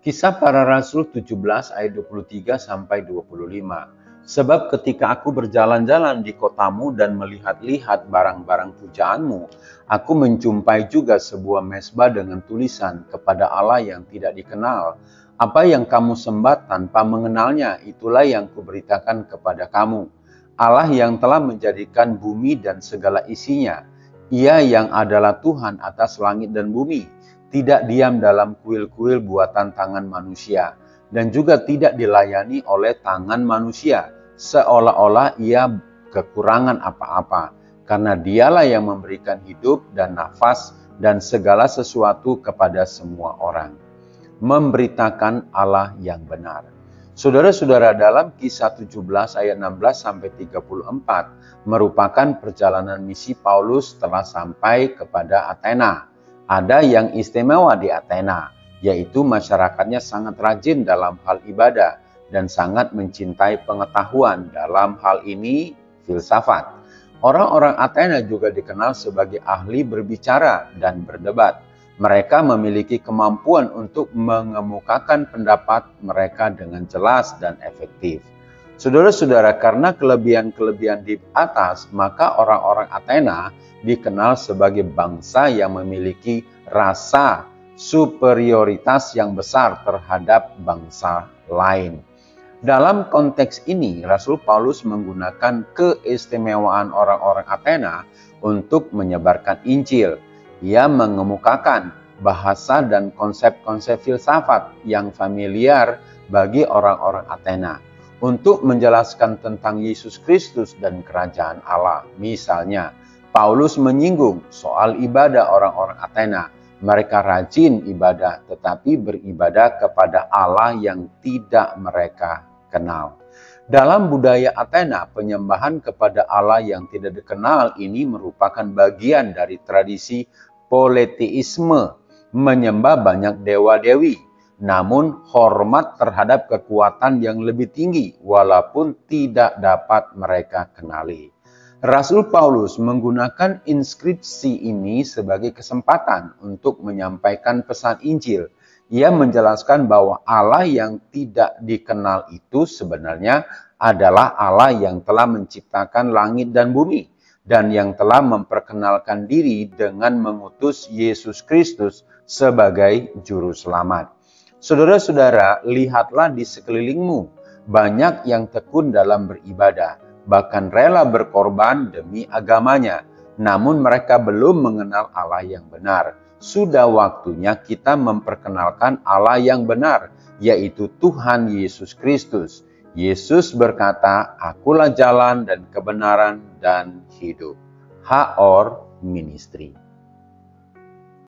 Kisah Para Rasul 17 ayat 23 sampai 25. Sebab ketika aku berjalan-jalan di kotamu dan melihat-lihat barang-barang pujaanmu, aku menjumpai juga sebuah mezbah dengan tulisan kepada Allah yang tidak dikenal. Apa yang kamu sembah tanpa mengenalnya, itulah yang kuberitakan kepada kamu. Allah yang telah menjadikan bumi dan segala isinya. Ia yang adalah Tuhan atas langit dan bumi, tidak diam dalam kuil-kuil buatan tangan manusia, dan juga tidak dilayani oleh tangan manusia, seolah-olah ia kekurangan apa-apa, karena dialah yang memberikan hidup dan nafas dan segala sesuatu kepada semua orang. Memberitakan Allah yang benar. Saudara-saudara, dalam Kisah 17 ayat 16 sampai 34 merupakan perjalanan misi Paulus setelah sampai kepada Athena. Ada yang istimewa di Athena, yaitu masyarakatnya sangat rajin dalam hal ibadah dan sangat mencintai pengetahuan, dalam hal ini filsafat. Orang-orang Athena juga dikenal sebagai ahli berbicara dan berdebat. Mereka memiliki kemampuan untuk mengemukakan pendapat mereka dengan jelas dan efektif. Saudara-saudara, karena kelebihan-kelebihan di atas, maka orang-orang Athena dikenal sebagai bangsa yang memiliki rasa superioritas yang besar terhadap bangsa lain. Dalam konteks ini, Rasul Paulus menggunakan keistimewaan orang-orang Athena untuk menyebarkan Injil. Ia mengemukakan bahasa dan konsep-konsep filsafat yang familiar bagi orang-orang Athena untuk menjelaskan tentang Yesus Kristus dan kerajaan Allah. Misalnya, Paulus menyinggung soal ibadah orang-orang Athena. Mereka rajin ibadah, tetapi beribadah kepada Allah yang tidak mereka kenal. Dalam budaya Athena, penyembahan kepada Allah yang tidak dikenal ini merupakan bagian dari tradisi politeisme, menyembah banyak dewa-dewi, namun hormat terhadap kekuatan yang lebih tinggi walaupun tidak dapat mereka kenali. Rasul Paulus menggunakan inskripsi ini sebagai kesempatan untuk menyampaikan pesan Injil. Ia menjelaskan bahwa Allah yang tidak dikenal itu sebenarnya adalah Allah yang telah menciptakan langit dan bumi, dan yang telah memperkenalkan diri dengan mengutus Yesus Kristus sebagai juru selamat. Saudara-saudara, lihatlah di sekelilingmu, banyak yang tekun dalam beribadah, bahkan rela berkorban demi agamanya, namun mereka belum mengenal Allah yang benar. Sudah waktunya kita memperkenalkan Allah yang benar, yaitu Tuhan Yesus Kristus. Yesus berkata, "Akulah jalan dan kebenaran dan hidup." H.O.R. Ministry.